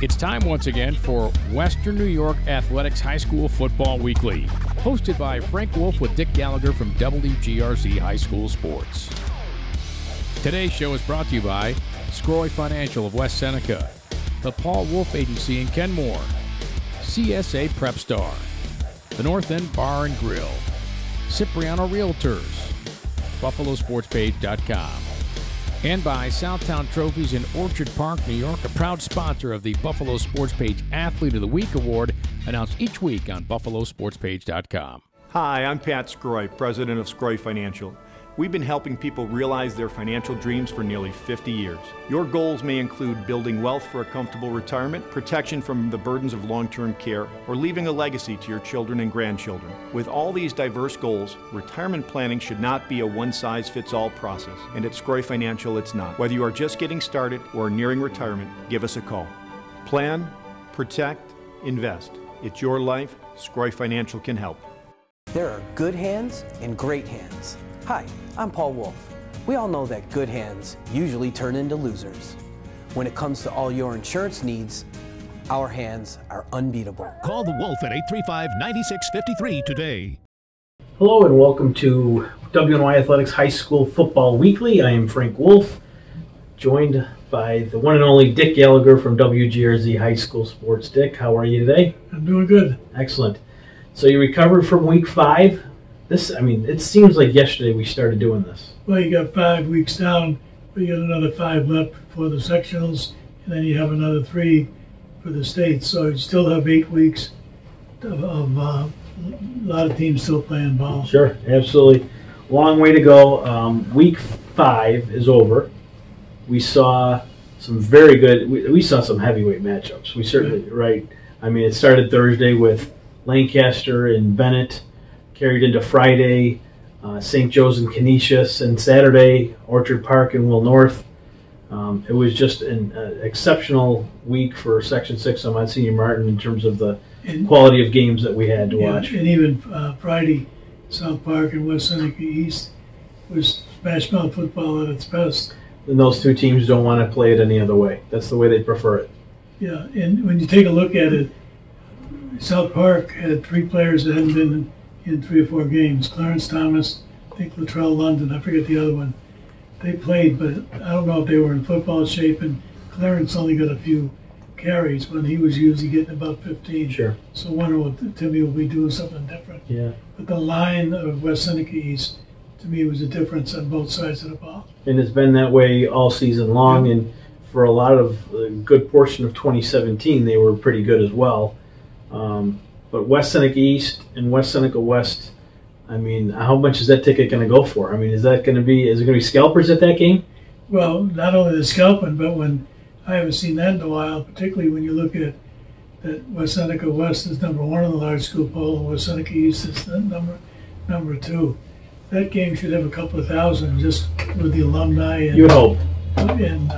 It's time once again for Western New York Athletics High School Football Weekly, hosted by Frank Wolf with Dick Gallagher from WGRZ High School Sports. Today's show is brought to you by Scroy Financial of West Seneca, the Paul Wolf Agency in Kenmore, CSA Prep Star, the North End Bar and Grill, Cipriano Realtors, BuffaloSportsPage.com, and by Southtown Trophies in Orchard Park, New York, a proud sponsor of the Buffalo Sports Page Athlete of the Week Award, announced each week on BuffaloSportsPage.com. Hi, I'm Pat Scroy, president of Scroy Financial. We've been helping people realize their financial dreams for nearly 50 years. Your goals may include building wealth for a comfortable retirement, protection from the burdens of long-term care, or leaving a legacy to your children and grandchildren. With all these diverse goals, retirement planning should not be a one-size-fits-all process, and at Scroy Financial it's not. Whether you are just getting started or nearing retirement, give us a call. Plan, protect, invest. It's your life. Scroy Financial can help. There are good hands and great hands. Hi, I'm Paul Wolf. We all know that good hands usually turn into losers. When it comes to all your insurance needs, our hands are unbeatable. Call the Wolf at 835-9653 today. Hello and welcome to WNYAthletics High School Football Weekly. I am Frank Wolf, joined by the one and only Dick Gallagher from WGRZ High School Sports. Dick, how are you today? I'm doing good. Excellent. So you recovered from week 5? It seems like yesterday we started doing this. Well, you got 5 weeks down, but you got another 5 left for the sectionals, and then you have another 3 for the states. So you still have 8 weeks of a lot of teams still playing ball. Sure, absolutely. Long way to go. Week 5 is over. We saw some very good, we saw some heavyweight matchups. We certainly, right. It started Thursday with Lancaster and Bennett, carried into Friday, St. Joe's and Canisius, and Saturday, Orchard Park and Will North. It was just an exceptional week for Section 6 on Monsignor Martin in terms of the quality of games that we had to watch. And even Friday, South Park and West Seneca East was smash mouth football at its best. And those two teams don't want to play it any other way. That's the way they prefer it. Yeah, and when you take a look at it, South Park had 3 players that hadn't been in 3 or 4 games. Clarence Thomas, I think Latrell London, I forget the other one. They played, but I don't know if they were in football shape, and Clarence only got a few carries when he was usually getting about 15. Sure. So I wonder what Timmy will be doing something different. Yeah. But the line of West Seneca East, to me, was a difference on both sides of the ball. And it's been that way all season long, and for a lot of a good portion of 2017, they were pretty good as well. But West Seneca East and West Seneca West, how much is that ticket going to go for? Is it going to be scalpers at that game? Well, not only the scalping, but when I haven't seen that in a while, particularly when you look at that West Seneca West is number 1 in the large school poll, and West Seneca East is the number 2. That game should have a couple of thousand just with the alumni. And, you would hope. And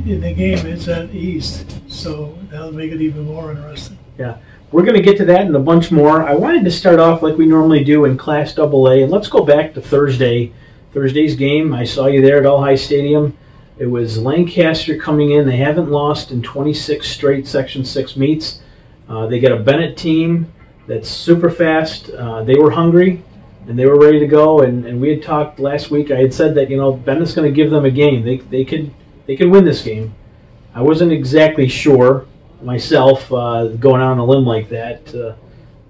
in the game, it's at East, so that'll make it even more interesting. Yeah. We're going to get to that and a bunch more. I wanted to start off like we normally do in Class AA, and let's go back to Thursday's game. I saw you there at All High Stadium. It was Lancaster coming in. They haven't lost in 26 straight Section 6 meets. They got a Bennett team that's super fast. They were hungry, and they were ready to go. And we had talked last week. I had said that Bennett's going to give them a game. They could win this game. I wasn't exactly sure myself going out on a limb like that,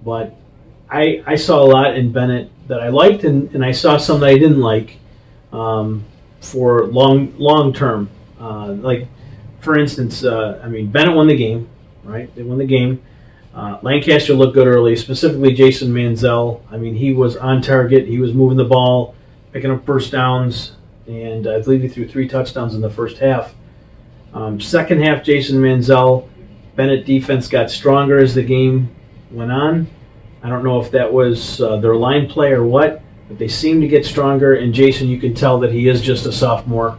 but I saw a lot in Bennett that I liked, and I saw some that I didn't like for long term. Like for instance, Bennett won the game, right? They won the game. Lancaster looked good early, specifically Jason Manziel. He was on target. He was moving the ball, picking up first downs, and I believe he threw 3 touchdowns in the first half. Second half, Jason Manziel, Bennett defense got stronger as the game went on. I don't know if that was their line play or what, but they seemed to get stronger. And Jason, you can tell that he is just a sophomore.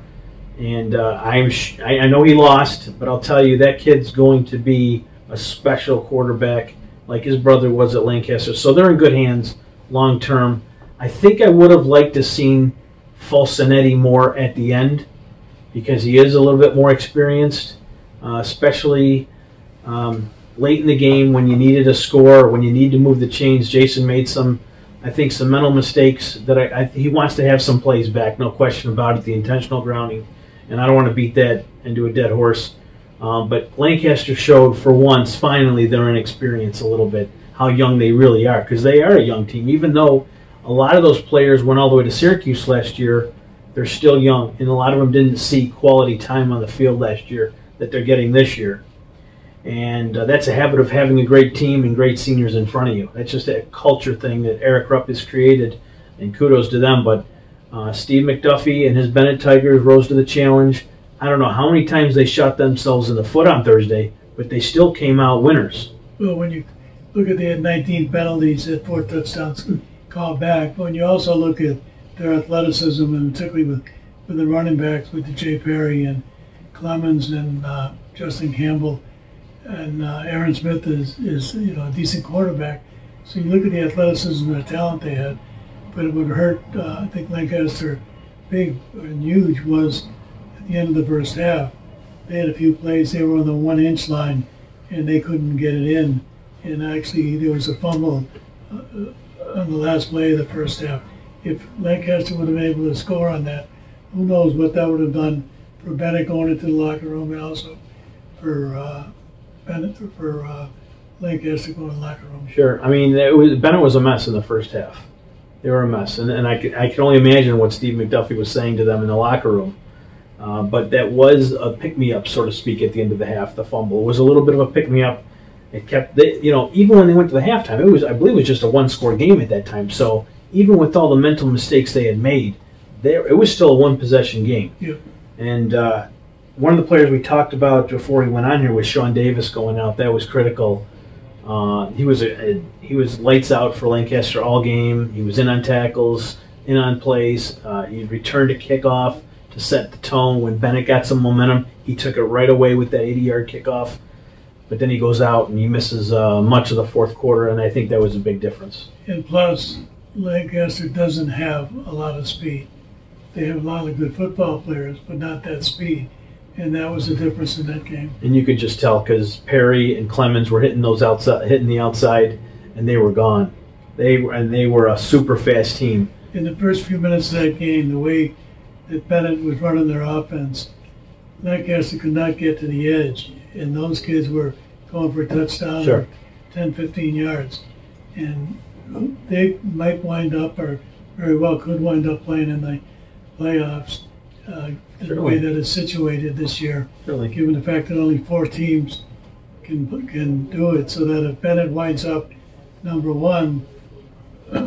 And I know he lost, but I'll tell you, that kid's going to be a special quarterback like his brother was at Lancaster. So they're in good hands long term. I think I would have liked to seen Falcinetti more at the end because he is a little bit more experienced, especially Late in the game, when you needed a score, when you need to move the chains, Jason made some mental mistakes that he wants to have some plays back, no question about it, the intentional grounding. And I don't want to beat that into a dead horse. But Lancaster showed for once, finally, their inexperience a little bit, how young they really are, because they are a young team. Even though a lot of those players went all the way to Syracuse last year, they're still young, and a lot of them didn't see quality time on the field last year that they're getting this year. And that's a habit of having a great team and great seniors in front of you. That's just a culture thing that Eric Rupp has created, and kudos to them. But Steve McDuffie and his Bennett Tigers rose to the challenge. I don't know how many times they shot themselves in the foot on Thursday, but they still came out winners. Well, when you look at, they had 19 penalties, at 4 touchdowns called back. But when you also look at their athleticism, and particularly with the running backs, with the Jay Perry and Clemens and Justin Campbell, and Aaron Smith is a decent quarterback. So you look at the athleticism and the talent they had. But it would hurt, I think Lancaster, big and huge, was at the end of the first half. They had a few plays, they were on the 1-inch line, and they couldn't get it in. And actually, there was a fumble on the last play of the first half. If Lancaster would have been able to score on that, who knows what that would have done for Bennett going into the locker room, and also for Lancaster going to the locker room. Sure. I mean, Bennett was a mess in the first half. They were a mess. And I can only imagine what Steve McDuffie was saying to them in the locker room. But that was a pick-me-up, so to speak, at the end of the half, the fumble. It was a little bit of a pick-me-up. It kept, even when they went to the halftime, I believe it was just a one-score game at that time. So even with all the mental mistakes they had made, it was still a one-possession game. Yeah. And one of the players we talked about before he went on here was Sean Davis going out. That was critical. He was lights out for Lancaster all game. He was in on tackles, in on plays. He returned a kickoff to set the tone. When Bennett got some momentum, he took it right away with that 80-yard kickoff. But then he goes out and he misses much of the fourth quarter, and I think that was a big difference. And plus, Lancaster doesn't have a lot of speed. They have a lot of good football players, but not that speed. And that was the difference in that game. And you could just tell because Perry and Clemens were hitting the outside, and they were gone. They were a super fast team. In the first few minutes of that game, the way that Bennett was running their offense, Lancaster could not get to the edge, and those kids were going for a touchdown, sure, 10, 15 yards. And they might wind up, or very well could wind up playing in the playoffs. The way that it's situated this year, given the fact that only 4 teams can do it, so that if Bennett winds up number 1,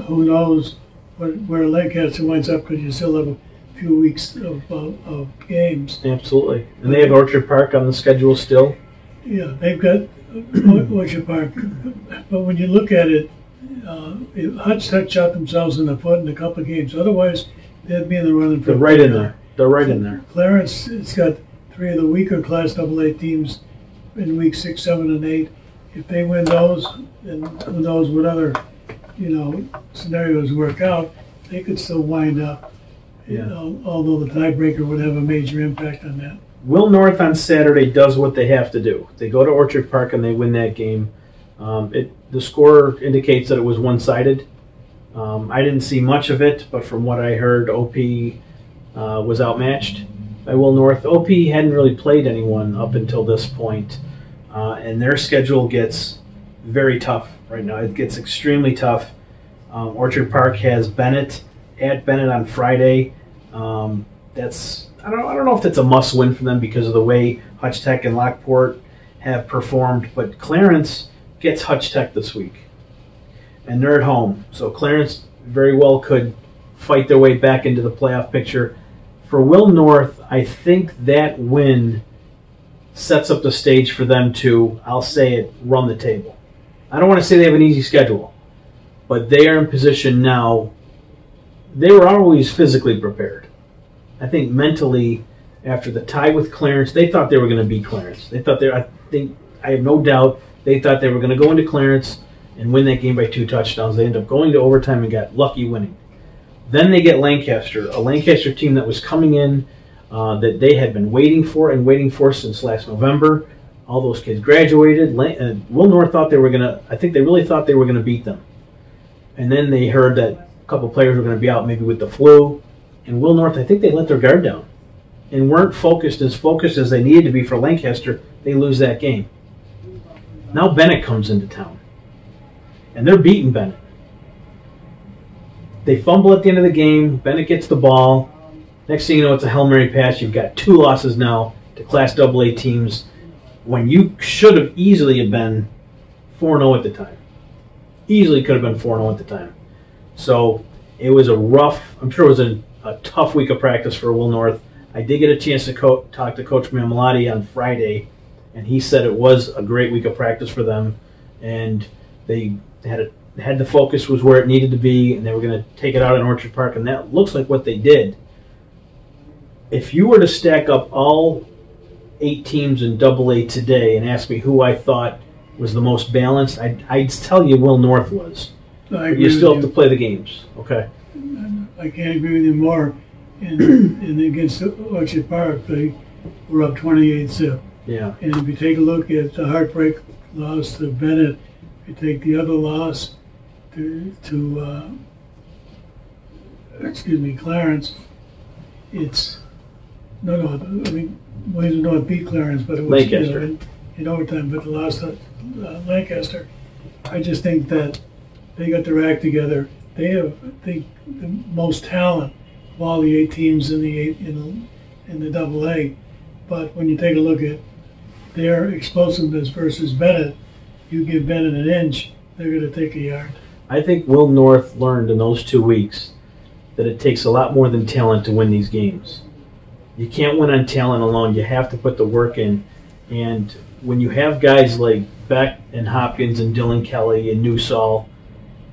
who knows where Lancaster winds up, because you still have a few weeks of games. Absolutely. And they have Orchard Park on the schedule still. Yeah, they've got Orchard Park. But when you look at it, Hutch Tech shot themselves in the foot in a couple of games. Otherwise, they'd be in the running for They're right in there. They're right in there. Clarence has got 3 of the weaker Class AA teams in week 6, 7, and 8. If they win those, then who knows what other, scenarios work out. They could still wind up. Yeah. Although the tiebreaker would have a major impact on that. Will North on Saturday does what they have to do. They go to Orchard Park and they win that game. The score indicates that it was one-sided. I didn't see much of it, but from what I heard, OP was outmatched by Will North. OP hadn't really played anyone up until this point, and their schedule gets very tough right now. It gets extremely tough. Orchard Park has Bennett at Bennett on Friday. I don't know if that's a must-win for them because of the way Hutch Tech and Lockport have performed, but Clarence gets Hutch Tech this week, and they're at home. So Clarence very well could fight their way back into the playoff picture. For Will North, I think that win sets up the stage for them to, I'll say it, run the table. I don't want to say they have an easy schedule, but they are in position now. They were always physically prepared. I think mentally, after the tie with Clarence, they thought they were going to beat Clarence. I have no doubt they thought they were going to go into Clarence and win that game by 2 touchdowns. They ended up going to overtime and got lucky winning. Then they get Lancaster, a Lancaster team that was coming in that they had been waiting for since last November. all those kids graduated. Will North thought they were going to, I think they really thought they were going to beat them. And then they heard that a couple players were going to be out maybe with the flu. And Will North, I think they let their guard down and weren't focused as they needed to be for Lancaster. They lose that game. Now Bennett comes into town. And they're beating Bennett. They fumble at the end of the game. Bennett gets the ball. Next thing you know, it's a Hail Mary pass. You've got 2 losses now to Class AA teams when you should have easily have been 4-0 at the time. Easily could have been 4-0 at the time. So it was a rough, I'm sure it was a tough week of practice for Will North. I did get a chance to talk to Coach Mamalotti on Friday, and he said it was a great week of practice for them, and they had the focus was where it needed to be, and they were going to take it out in Orchard Park, and that looks like what they did. If you were to stack up all 8 teams in AA today and ask me who I thought was the most balanced, I'd tell you Will North was. But you still have to play the games. Okay. I can't agree with you more. And against Orchard Park, they were up 28-zip. Yeah. And if you take a look at the heartbreak loss to Bennett, if you take the other loss to Clarence, it's Williams North beat Clarence, but it was Lancaster. In overtime. But the loss to Lancaster, I just think that they got their act together. They have, I think, the most talent of all the 8 teams in the AA. But when you take a look at their explosiveness versus Bennett, you give Bennett an inch, they're going to take a yard. I think Will North learned in those 2 weeks that it takes a lot more than talent to win these games. You can't win on talent alone. You have to put the work in. And when you have guys like Beck and Hopkins and Dylan Kelly and Newsall,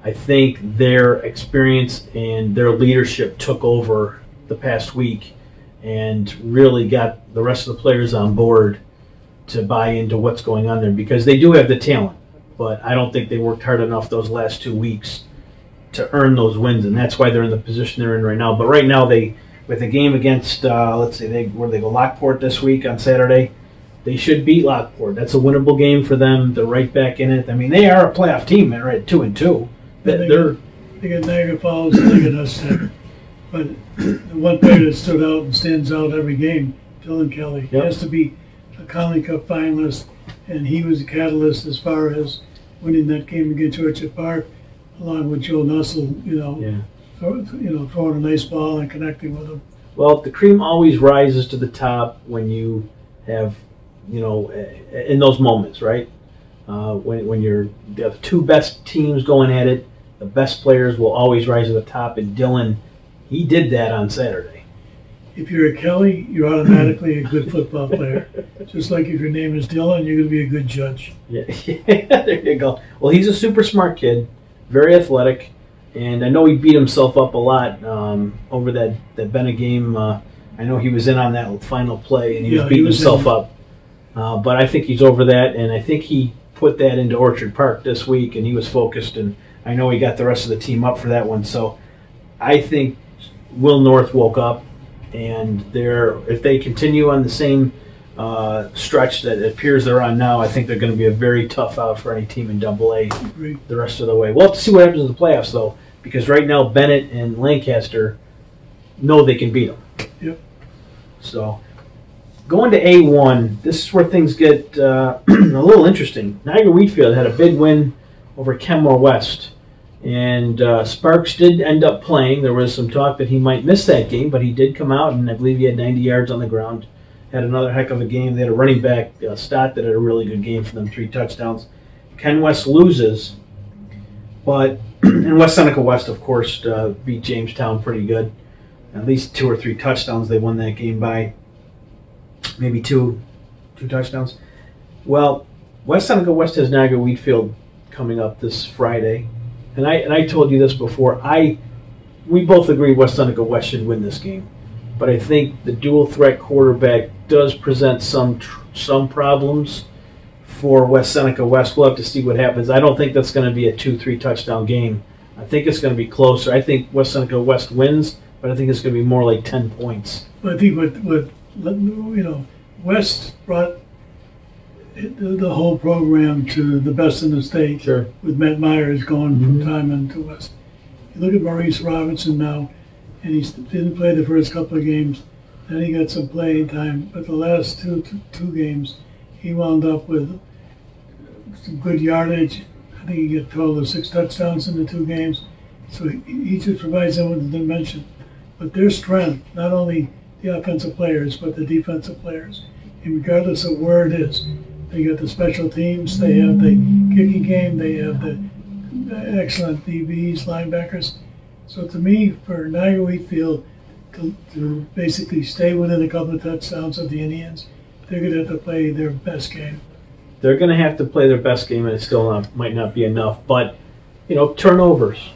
I think their experience and their leadership took over the past week and really got the rest of the players on board to buy into what's going on there, because they do have the talent, but I don't think they worked hard enough those last 2 weeks to earn those wins, and that's why they're in the position they're in right now. But right now, with a game against, let's see, where they go Lockport this week on Saturday, they should beat Lockport. That's a winnable game for them. They're right back in it. I mean, they are a playoff team. They're at 2-2. They got Niagara Falls and they got us there. But the one player that stood out and stands out every game, Dylan Kelly. He has to be a Conley Cup finalist, and he was a catalyst as far as winning that game against Orchard Park, along with Joe Nussel, throwing a nice ball and connecting with him. Well, the cream always rises to the top when you have, in those moments, right? When you're the 2 best teams going at it, the best players will always rise to the top, and Dylan, he did that on Saturday. If you're a Kelly, you're automatically a good football player. Just like if your name is Dylan, you're going to be a good judge. Yeah, there you go. Well, he's a super smart kid, very athletic, and I know he beat himself up a lot over that Bennett game. I know he was in on that final play, and he was beating himself up. But I think he's over that, and I think he put that into Orchard Park this week, and he was focused, and I know he got the rest of the team up for that one. So I think Will North woke up, and if they continue on the same stretch that it appears they're on now, I think they're going to be a very tough out for any team in AA the rest of the way. We'll have to see what happens in the playoffs, though, because right now Bennett and Lancaster know they can beat them. Yep. So going to A1, this is where things get a little interesting. Niagara Wheatfield had a big win over Kenmore West. And Sparks did end up playing. There was some talk that he might miss that game, but he did come out, and I believe he had 90 yards on the ground. Had another heck of a game. They had a running back, Stott, that had a really good game for them, 3 touchdowns. Ken West loses, but and West Seneca West, of course, beat Jamestown pretty good. At least 2 or 3 touchdowns they won that game by. Maybe two touchdowns. Well, West Seneca West has Niagara Wheatfield coming up this Friday. And I told you this before. We both agree West Seneca West should win this game, but I think the dual threat quarterback does present some problems for West Seneca West. We'll have to see what happens. I don't think that's going to be a 2-3 touchdown game. I think it's going to be closer. I think West Seneca West wins, but I think it's going to be more like 10 points. But I think what West brought the whole program to the best in the state. Sure. With Matt Myers going from Timon to West. You look at Maurice Robinson now, and he didn't play the first couple of games. Then he got some playing time, but the last two games, he wound up with some good yardage. I think he got a total of 6 touchdowns in the 2 games. So he just provides them with the dimension. But their strength, not only the offensive players, but the defensive players. And regardless of where it is, they got the special teams, they have the kicking game, they have the excellent DBs, linebackers. So to me, for Niagara Wheatfield to basically stay within a couple of touchdowns of the Indians, they're going to have to play their best game. They're going to have to play their best game, and it still might not be enough. But, turnovers.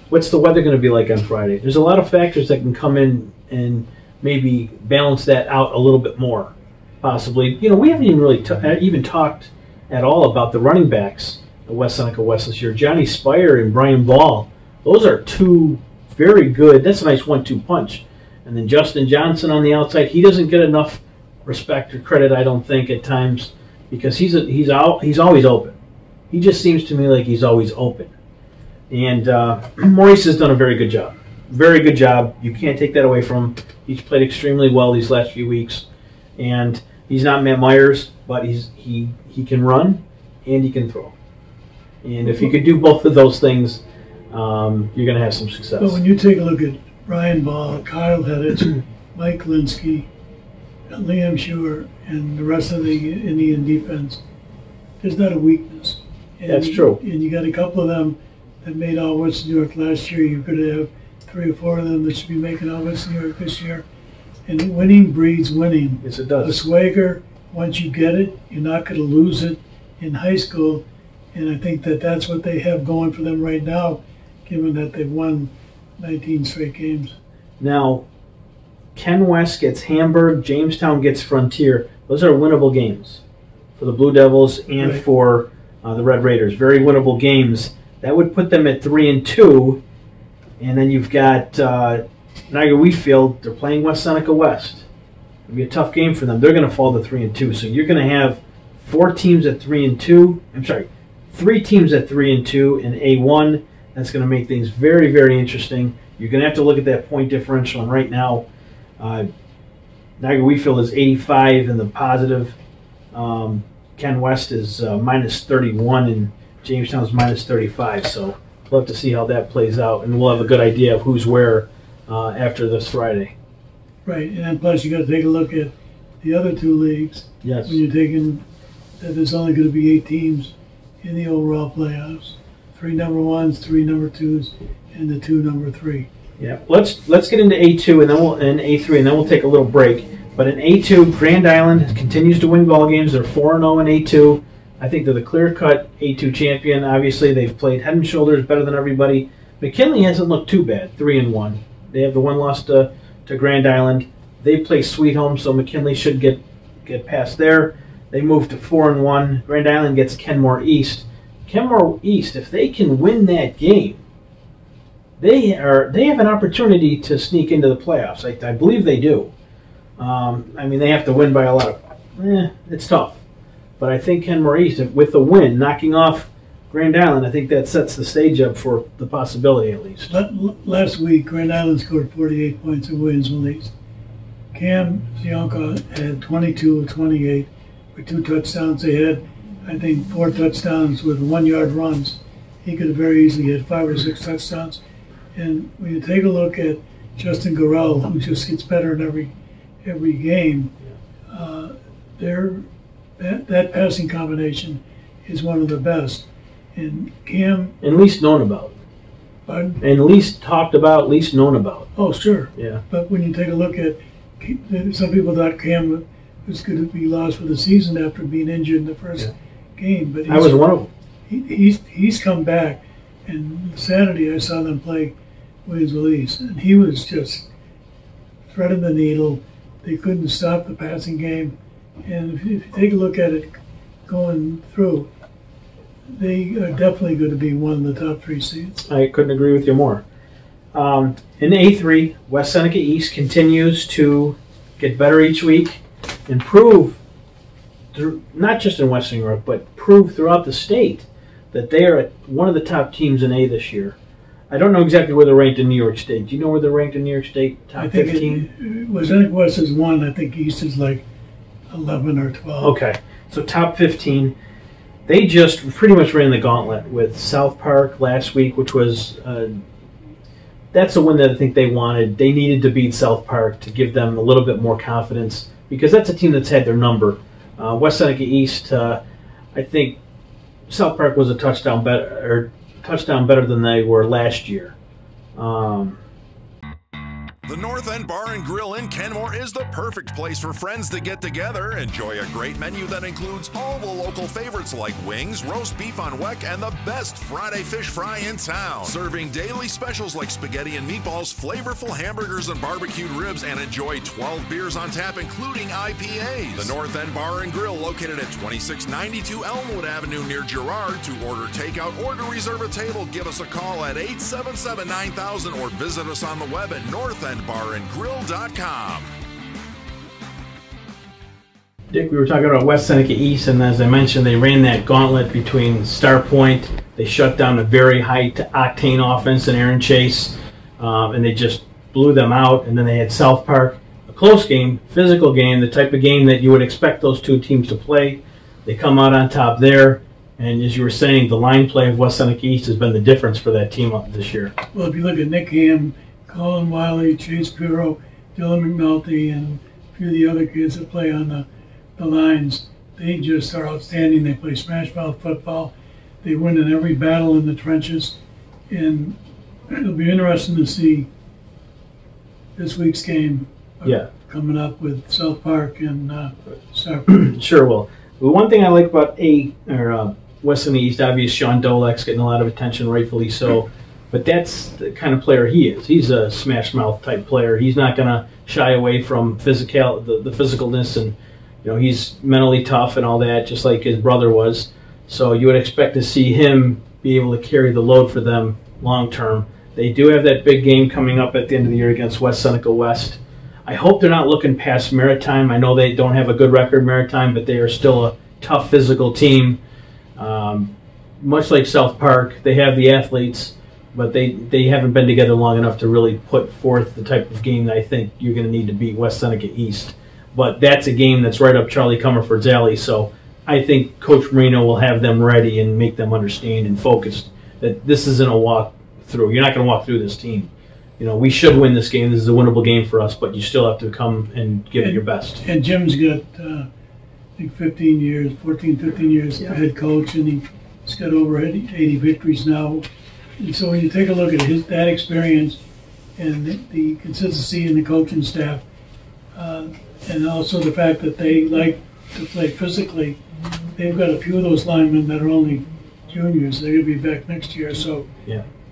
What's the weather going to be like on Friday? There's a lot of factors that can come in and maybe balance that out a little bit more, possibly. We haven't even really even talked at all about the running backs at West Seneca West this year. Johnny Spire and Brian Ball, those are 2 very good. That's a nice 1-2 punch. And then Justin Johnson on the outside, he doesn't get enough respect or credit, I don't think, at times, because he's always open. He just seems to me like he's always open. And Maurice has done a very good job. Very good job. You can't take that away from him. He's played extremely well these last few weeks. And he's not Matt Myers, but he can run and he can throw. And if you could do both of those things, you're going to have some success. But when you take a look at Brian Ball, Kyle Heddich, Mike Linsky, Liam Schuer, and the rest of the Indian defense, there's not a weakness. And That's true. And you got a couple of them that made All West New York last year. You're going to have 3 or 4 of them that should be making All West New York this year. And winning breeds winning. Yes, it does. The swagger, once you get it, you're not going to lose it in high school. And I think that's what they have going for them right now, given that they've won 19 straight games. Now, Ken West gets Hamburg, Jamestown gets Frontier. Those are winnable games for the Blue Devils and Right. for the Red Raiders. Very winnable games. That would put them at 3-2. And then you've got Niagara Wheatfield. They're playing West Seneca West. It'll be a tough game for them. They're going to fall to 3-2. So you're going to have 4 teams at 3-2. I'm sorry, 3 teams at 3-2 in A1. That's going to make things very, very interesting. You're going to have to look at that point differential. And right now, Niagara Wheatfield is 85 in the positive. Ken West is minus 31 and Jamestown's minus 35. So we'll have to see how that plays out, and we'll have a good idea of who's where after this Friday. Right, and then plus you got to take a look at the other 2 leagues. Yes. When you're taking that there's only going to be 8 teams in the overall playoffs, 3 number 1s, 3 number 2s, and the 2 number 3. Yeah. Let's get into A2 and then A3, and then we'll take a little break. But in A2, Grand Island continues to win ball games. They're 4-0 in A2. I think they're the clear-cut A2 champion. Obviously, they've played head and shoulders better than everybody. McKinley hasn't looked too bad, 3-1. They have the 1 loss to Grand Island. They play Sweet Home, so McKinley should get past there. They move to 4-1. Grand Island gets Kenmore East. Kenmore East, if they can win that game, they have an opportunity to sneak into the playoffs. I believe they do. They have to win by a lot of. It's tough. But I think Kenmore East, with the win, knocking off Grand Island, I think that sets the stage up for the possibility at least. Last week, Grand Island scored 48 points at Williamsville East. Cam Zionka had 22 of 28 with 2 touchdowns. They had, I think, 4 touchdowns with 1-yard runs. He could have very easily had 5 or 6 touchdowns. And when you take a look at Justin Gorell, who just gets better in every game, that passing combination is one of the best. And Cam, and least known about. pardon? And least talked about, least known about. Oh, sure. Yeah. But when you take a look at, some people thought Cam was going to be lost for the season after being injured in the first game. But I was one of them. He's come back, and Saturday I saw them play Williamsville East, and he was just threading the needle. They couldn't stop the passing game, and if you take a look at it going through, they are definitely going to be one of the top 3 seeds. I couldn't agree with you more. In A3, West Seneca East continues to get better each week and prove not just in Western New York, but proved throughout the state that they are one of the top teams in A this year. I don't know exactly where they're ranked in New York State. Do you know where they're ranked in New York State? Top 15? I think West is 1. I think East is like 11 or 12. Okay, so top 15. They just pretty much ran the gauntlet with South Park last week, which was that's a win that I think they wanted. They needed to beat South Park to give them a little bit more confidence because that's a team that's had their number. West Seneca East, I think South Park was a touchdown better than they were last year. The North End Bar and Grill in Kenmore is the perfect place for friends to get together. Enjoy a great menu that includes all the local favorites like wings, roast beef on weck, and the best Friday fish fry in town. Serving daily specials like spaghetti and meatballs, flavorful hamburgers and barbecued ribs, and enjoy 12 beers on tap, including IPAs. The North End Bar and Grill, located at 2692 Elmwood Avenue near Girard. To order takeout or to reserve a table, give us a call at 877-9000 or visit us on the web at northendbarandgrill.com. Dick, we were talking about West Seneca East, and as I mentioned, they ran that gauntlet between Star Point. They shut down a very high-octane offense in Aaron Chase, and they just blew them out. And then they had South Park, a close game, physical game, the type of game that you would expect those two teams to play. They come out on top there, and as you were saying, the line play of West Seneca East has been the difference for that team this year. Well, if you look at Nick Ham, Colin Wiley, Chase Piro, Dylan McNulty, and a few of the other kids that play on the lines, they just are outstanding. They play smash mouth football. They win in every battle in the trenches. And it'll be interesting to see this week's game coming up with South Park and Star Park. Sure will. Well, one thing I like about West Seneca East, obviously Sean Dolek's getting a lot of attention, rightfully so. But that's the kind of player he is. He's a smash mouth type player. He's not going to shy away from the physicalness, and he's mentally tough and all that, just like his brother was. So you would expect to see him be able to carry the load for them long term. They do have that big game coming up at the end of the year against West Seneca West. I hope they're not looking past Maritime. I know they don't have a good record, Maritime, but they are still a tough physical team. Much like South Park, they have the athletes, but they haven't been together long enough to really put forth the type of game that I think you're going to need to beat West Seneca East. But that's a game that's right up Charlie Comerford's alley, so I think Coach Marino will have them ready and make them understand and focused that this isn't a walk through. You're not going to walk through this team. We should win this game. This is a winnable game for us, but you still have to come and give it your best. And Jim's got, I think, 15 years head coach, and he's got over 80 victories now. And so when you take a look at that experience and the consistency in the coaching staff, and also the fact that they like to play physically, they've got a few of those linemen that are only juniors. They're going to be back next year, so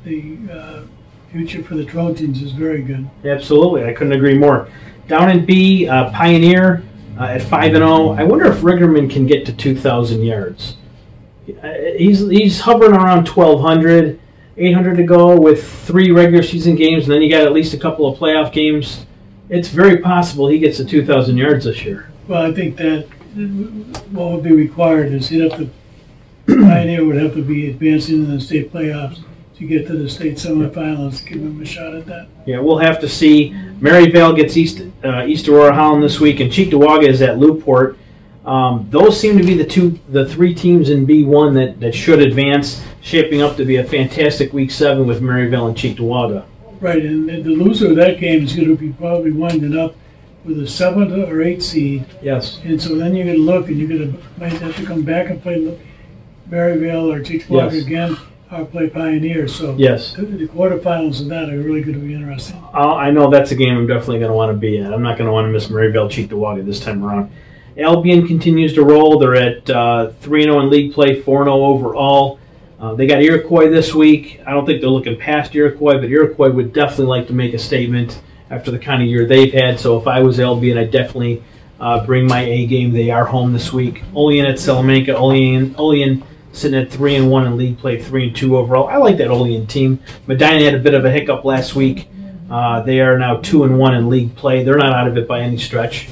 the future for the Trojans is very good. Absolutely, I couldn't agree more. Down in B, Pioneer at 5-0. I wonder if Riggerman can get to 2,000 yards. He's hovering around 1,200. 800 to go with 3 regular season games, and then you got at least a couple of playoff games. It's very possible he gets to 2,000 yards this year. Well, I think that what would be required is Pioneer would have to be advancing in the state playoffs to get to the state semifinals to give him a shot at that. Yeah, we'll have to see. Maryvale gets East Aurora Holland this week, and Cheektowaga is at Newport. Those seem to be the 3 teams in B1 that should advance, shaping up to be a fantastic Week 7 with Maryvale and Cheektowaga. Right, and the loser of that game is going to be probably winding up with a 7th or 8th seed. Yes. And so then you're going to look, and might have to come back and play Maryvale or Cheektowaga again, or play Pioneer. So the quarterfinals of that are really going to be interesting. I know that's a game I'm definitely going to want to be at. I'm not going to want to miss Maryvale Cheektowaga this time around. Albion continues to roll. They're at 3-0 in league play, 4-0 overall. They got Iroquois this week. I don't think they're looking past Iroquois, but Iroquois would definitely like to make a statement after the kind of year they've had. So if I was Albion, I'd definitely bring my A game. They are home this week. Olean at Salamanca. Olean sitting at 3-1 in league play, 3-2 overall. I like that Olean team. Medina had a bit of a hiccup last week. They are now 2-1 in league play. They're not out of it by any stretch.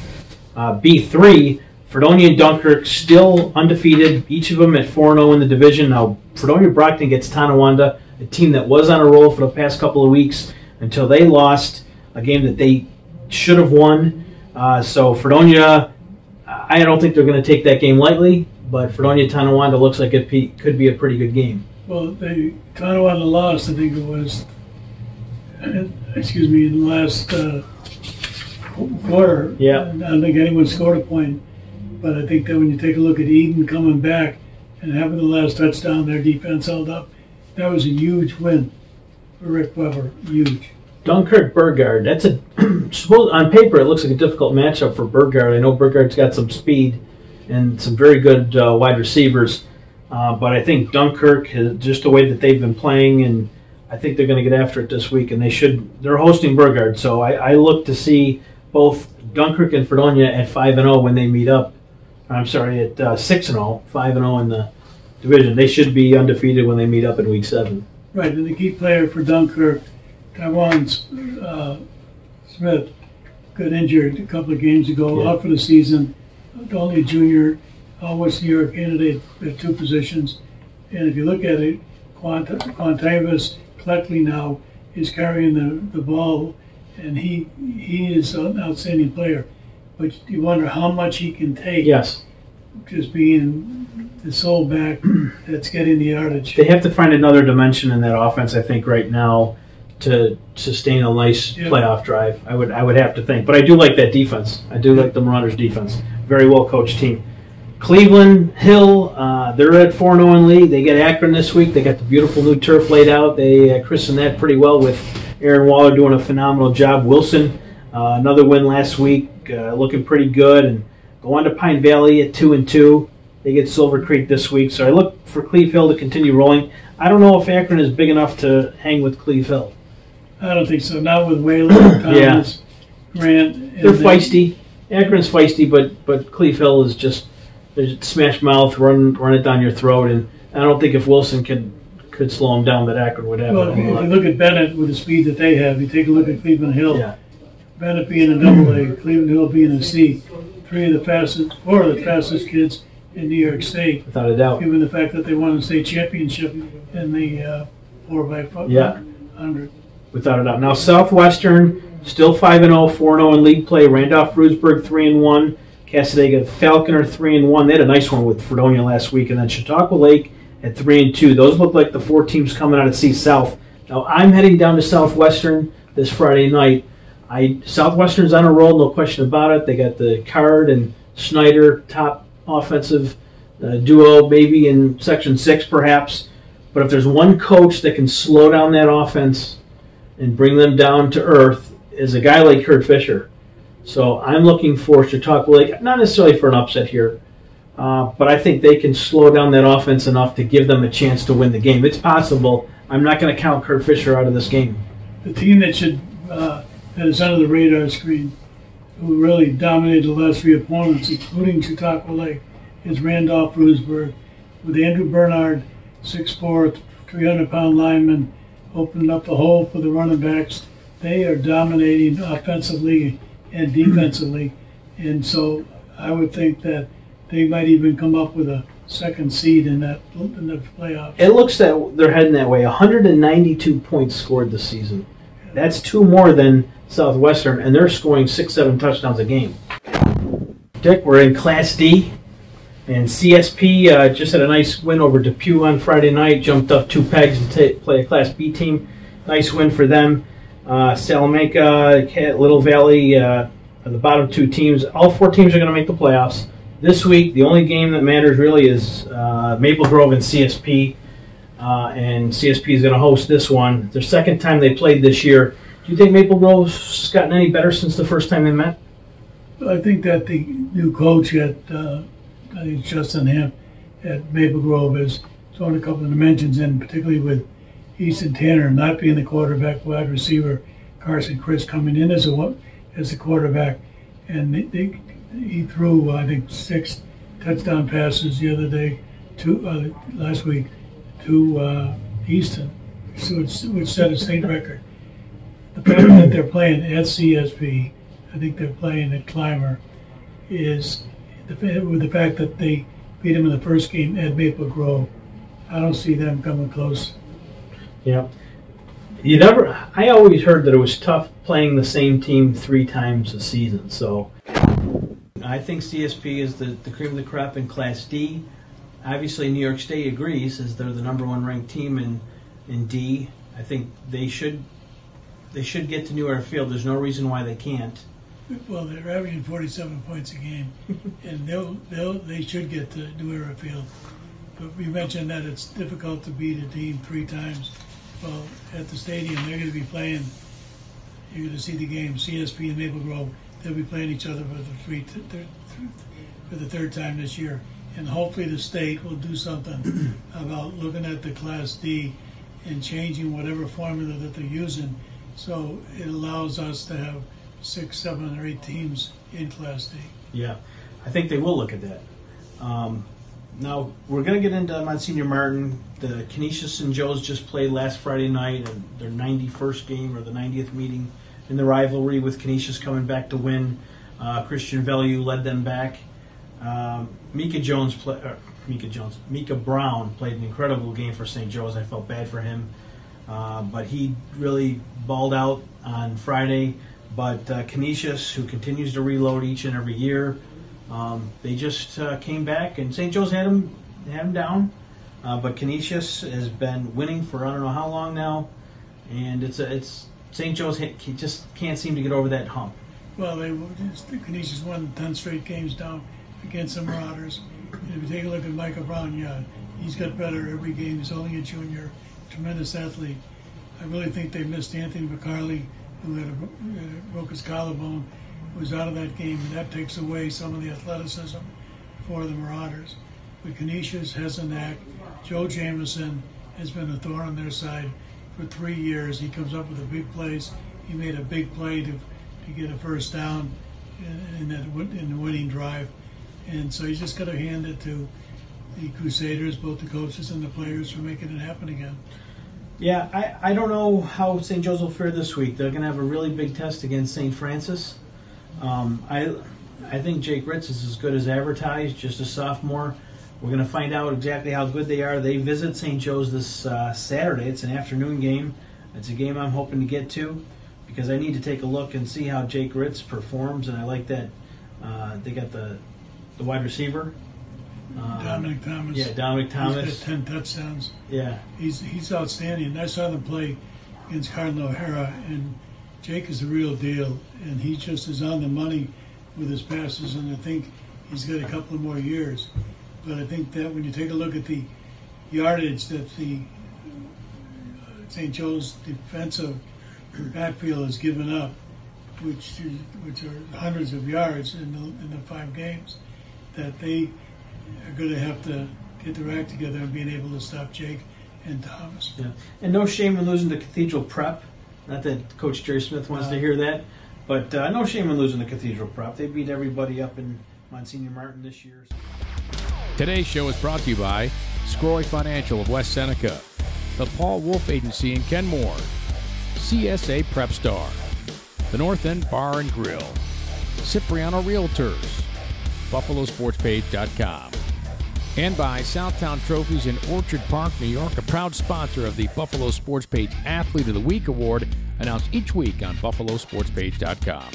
B3, Fredonia and Dunkirk still undefeated, each of them at 4-0 in the division. Now, Fredonia Brockton gets Tonawanda, a team that was on a roll for the past couple of weeks until they lost a game that they should have won. So Fredonia, I don't think they're going to take that game lightly, but Fredonia-Tonawanda looks like it could be a pretty good game. Well, Tonawanda lost, I think it was, in the last quarter. Yeah. I don't think anyone scored a point. But I think that when you take a look at Eden coming back and having the last touchdown, their defense held up. That was a huge win for Rick Weber. Huge. Dunkirk-Burgard, that's on paper it looks like a difficult matchup for Burgard. I know Burgard's got some speed and some very good wide receivers, but I think Dunkirk, just the way that they've been playing, and I think they're going to get after it this week, and they're hosting Burgard, so I look to see both Dunkirk and Fredonia at 5-0 when they meet up. I'm sorry, at 6-0, 5-0 in the division. They should be undefeated when they meet up in Week 7. Right, and the key player for Dunkirk, Taiwan Smith, got injured a couple of games ago, out for the season. Only a junior, West New York candidate at 2 positions. And if you look at it, Quantavis Cleckley now is carrying the ball, and he is an outstanding player. But you wonder how much he can take. Yes. Just being the sole back that's getting the yardage. They have to find another dimension in that offense, I think, right now to sustain a nice playoff drive. I would have to think. But I do like that defense. I do like the Marauders' defense. Very well coached team. Cleveland Hill, they're at 4-0 in league. They get Akron this week. They got the beautiful new turf laid out. They christened that pretty well with Aaron Waller doing a phenomenal job. Wilson, another win last week, looking pretty good. And go on to Pine Valley at 2-2. They get Silver Creek this week. So I look for Cleve Hill to continue rolling. I don't know if Akron is big enough to hang with Cleve Hill. I don't think so. Not with Whaley, Thomas, Grant. They're feisty. Akron's feisty, but Cleve Hill is just smash mouth, run it down your throat. And I don't think if Wilson could slow him down, that Akron would have. Well, if you look at Bennett with the speed that they have, you take a look at Cleveland Hill. Yeah. Bennett being a AA, Cleveland Hill being a C. 4 of the fastest kids in New York State. Without a doubt. Given the fact that they won the state championship in the 4x100. Yeah. Without a doubt. Now Southwestern still 5-0, 4-0 in league play. Randolph-Frewsburg 3-1. Cassadaga Falconer 3-1. They had a nice one with Fredonia last week, and then Chautauqua Lake at 3-2. Those look like the 4 teams coming out of C South. Now I'm heading down to Southwestern this Friday night. Southwestern's on a roll, no question about it. They got the Card and Snyder top offensive duo, maybe in Section 6 perhaps. But if there's one coach that can slow down that offense and bring them down to earth, is a guy like Kurt Fisher. So I'm looking for Chautauqua Lake, not necessarily for an upset here, but I think they can slow down that offense enough to give them a chance to win the game. It's possible. I'm not going to count Kurt Fisher out of this game. The team that is under the radar screen, who really dominated the last 3 opponents, including Chautauqua Lake, is Randolph-Frewsburg, with Andrew Bernard, 6'4", 300-pound lineman, opening up the hole for the running backs. They are dominating offensively and defensively, and so I would think that they might even come up with a second seed in the playoffs. It looks that they're heading that way. 192 points scored this season. That's 2 more than Southwestern, and they're scoring 6-7 touchdowns a game. Dick, we're in Class D, and CSP just had a nice win over Depew on Friday night, jumped up 2 pegs to play a Class B team. Nice win for them. Salamanca, Little Valley are the bottom 2 teams. All 4 teams are going to make the playoffs. This week, the only game that matters really is Maple Grove and CSP, and CSP is going to host this one. It's their second time they played this year. Do you think Maple Grove's gotten any better since the first time they met? I think that the new coach at I think Justin Hamp at Maple Grove has thrown a couple of dimensions in, particularly with Easton Tanner not being the quarterback, wide receiver, Carson Chris coming in as a quarterback, and he threw I think 6 touchdown passes the other day, last week, to Easton, which set a state record. The fact that they're playing at CSP, I think they're playing at Clymer, is with the fact that they beat them in the first game at Maple Grove, I don't see them coming close. Yeah. I always heard that it was tough playing the same team 3 times a season. So I think CSP is the cream of the crop in Class D. Obviously, New York State agrees, as they're the #1 ranked team in D. I think they should get to New Era Field. There's no reason why they can't. Well, they're averaging 47 points a game, and they should get to New Era Field. But we mentioned that it's difficult to beat a team 3 times. Well, at the stadium, they're going to be playing. You're going to see the game. CSP and Maple Grove. They'll be playing each other for the 3rd time this year, and hopefully the state will do something about looking at the Class D and changing whatever formula that they're using, so it allows us to have 6, 7, or 8 teams in Class D. Yeah, I think they will look at that. Now, we're going to get into Monsignor Martin. The Canisius and Joes just played last Friday night, and their 91st game, or the 90th meeting in the rivalry, with Canisius coming back to win. Christian Value led them back. Mika Brown played an incredible game for St. Joe's. I felt bad for him, but he really balled out on Friday. But Canisius, who continues to reload each and every year, they just came back, and St. Joe's had him down. But Canisius has been winning for I don't know how long now, and it's St. Joe's just can't seem to get over that hump. Well, Canisius won 10 straight games down against the Marauders. And if you take a look at Micah Brown, yeah, he's got better every game. He's only a junior, tremendous athlete. I really think they missed Anthony McCarley, who broke his collarbone, was out of that game, and that takes away some of the athleticism for the Marauders. But Canisius has a knack. Joe Jameson has been a thorn on their side for 3 years. He comes up with the big plays. He made a big play to get a first down in the winning drive. And so you just got to hand it to the Crusaders, both the coaches and the players, for making it happen again. Yeah, I don't know how St. Joe's will fare this week. They're going to have a really big test against St. Francis. I think Jake Ritz is as good as advertised, just a sophomore. We're going to find out exactly how good they are. They visit St. Joe's this Saturday. It's an afternoon game. It's a game I'm hoping to get to because I need to take a look and see how Jake Ritz performs, and I like that they got the wide receiver. Dominic Thomas. Yeah, Dominic Thomas. He's got 10 touchdowns. Yeah. He's outstanding. I saw them play against Cardinal O'Hara, and Jake is the real deal, and he just is on the money with his passes, and I think he's got a couple more years. But I think that when you take a look at the yardage that the St. Joe's defensive backfield has given up, which are hundreds of yards in the 5 games, that they are going to have to get their act together and being able to stop Jake and Thomas. Yeah, and no shame in losing to Cathedral Prep. Not that Coach Jerry Smith wants to hear that, but no shame in losing to Cathedral Prep. They beat everybody up in Monsignor Martin this year. Today's show is brought to you by Scroy Financial of West Seneca, the Paul Wolf Agency in Kenmore, CSA Prep Star, the North End Bar and Grill, Cipriano Realtors, BuffaloSportsPage.com, and by Southtown Trophies in Orchard Park, New York, a proud sponsor of the Buffalo Sports Page Athlete of the Week Award, announced each week on BuffaloSportsPage.com.